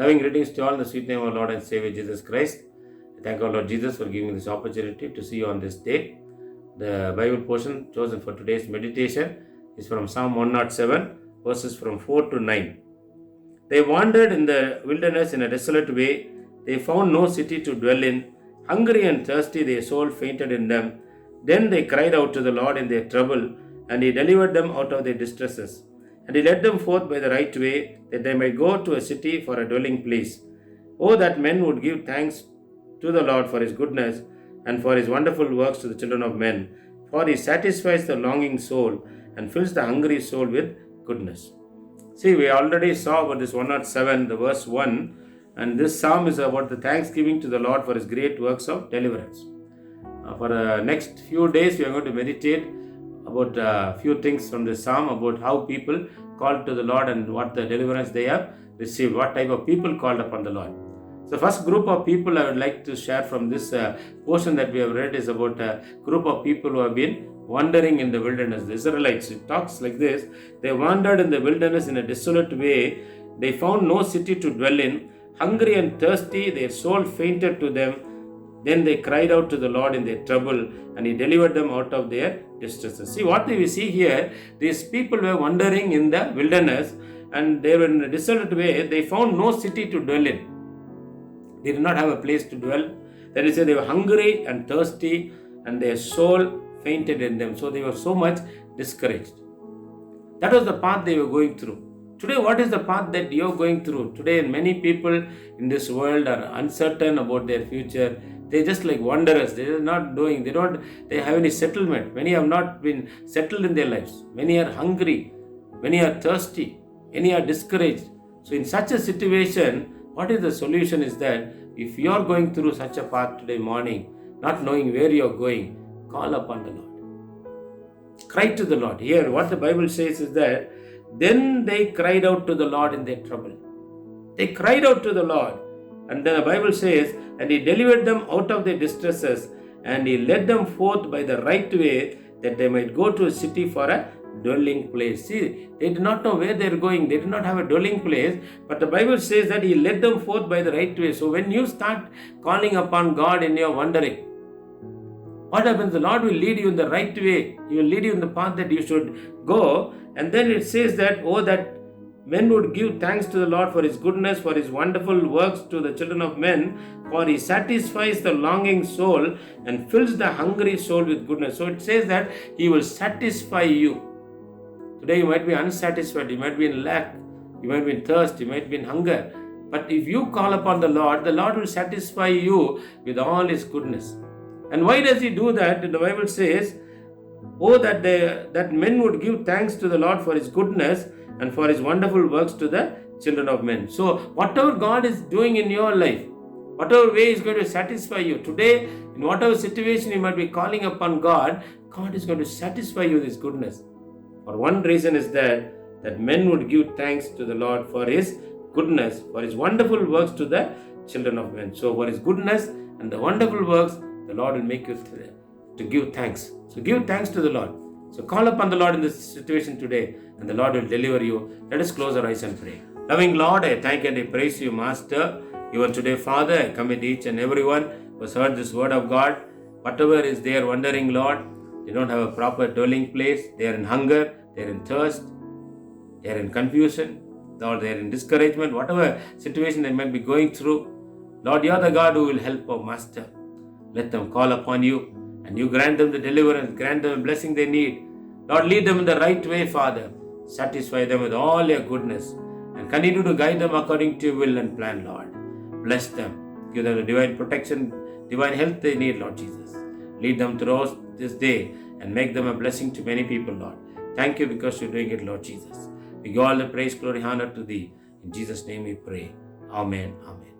Loving greetings to all in the sweet name of our Lord and Savior Jesus Christ. I thank our Lord Jesus for giving me this opportunity to see you on this day. The Bible portion chosen for today's meditation is from Psalm 107, verses from 4 to 9. They wandered in the wilderness in a desolate way. They found no city to dwell in. Hungry and thirsty, their soul fainted in them. Then they cried out to the Lord in their trouble, and He delivered them out of their distresses. And He led them forth by the right way, that they might go to a city for a dwelling place. Oh, that men would give thanks to the Lord for His goodness and for His wonderful works to the children of men. For He satisfies the longing soul and fills the hungry soul with goodness. See, we already saw about this 107, the verse 1, and this psalm is about the thanksgiving to the Lord for His great works of deliverance. For the next few days, we are going to meditate about a few things from this psalm, about how people called to the Lord and what the deliverance they have received, what type of people called upon the Lord. So first group of people I would like to share from this portion that we have read is about a group of people who have been wandering in the wilderness. The Israelites, it talks like this: they wandered in the wilderness in a desolate way. They found no city to dwell in. Hungry and thirsty, their soul fainted to them. Then they cried out to the Lord in their trouble, and He delivered them out of their distresses. See, what we see here, these people were wandering in the wilderness, and they were in a desolate way. They found no city to dwell in. They did not have a place to dwell. That is, they were hungry and thirsty, and their soul fainted in them. So they were so much discouraged. That was the path they were going through. Today, what is the path that you are going through? Today, many people in this world are uncertain about their future. They're just like wanderers. They have any settlement. Many have not been settled in their lives. Many are hungry. Many are thirsty. Many are discouraged. So in such a situation, what is the solution is that if you are going through such a path today morning, not knowing where you are going, call upon the Lord. Cry to the Lord. Here, what the Bible says is that then they cried out to the Lord in their trouble. They cried out to the Lord. And then the Bible says, and He delivered them out of their distresses, and He led them forth by the right way, that they might go to a city for a dwelling place. See, they did not know where they are going. They did not have a dwelling place. But the Bible says that He led them forth by the right way. So when you start calling upon God in your wandering, what happens? The Lord will lead you in the right way. He will lead you in the path that you should go. And then it says that, oh, that men would give thanks to the Lord for His goodness, for His wonderful works to the children of men, for He satisfies the longing soul and fills the hungry soul with goodness. So it says that He will satisfy you. Today you might be unsatisfied, you might be in lack, you might be in thirst, you might be in hunger. But if you call upon the Lord will satisfy you with all His goodness. And why does He do that? The Bible says, oh, that men would give thanks to the Lord for His goodness and for His wonderful works to the children of men. So whatever God is doing in your life, whatever way is going to satisfy you, today, in whatever situation you might be calling upon God, God is going to satisfy you with His goodness. For one reason is that men would give thanks to the Lord for His goodness, for His wonderful works to the children of men. So for His goodness and the wonderful works, the Lord will make you to give thanks. So give thanks to the Lord. So call upon the Lord in this situation today, and the Lord will deliver you. Let us close our eyes and pray. Loving Lord, I thank and I praise You, Master. You are today, Father. I commit each and everyone who has heard this word of God. Whatever is there wandering, Lord, they don't have a proper dwelling place. They are in hunger. They are in thirst. They are in confusion. Lord, they are in discouragement. Whatever situation they might be going through, Lord, You are the God who will help, our Master. Let them call upon You, and You grant them the deliverance, grant them the blessing they need. Lord, lead them in the right way, Father. Satisfy them with all Your goodness, and continue to guide them according to Your will and plan, Lord. Bless them. Give them the divine protection, divine health they need, Lord Jesus. Lead them throughout this day and make them a blessing to many people, Lord. Thank You because You're doing it, Lord Jesus. We give all the praise, glory, honor to Thee. In Jesus' name we pray. Amen. Amen.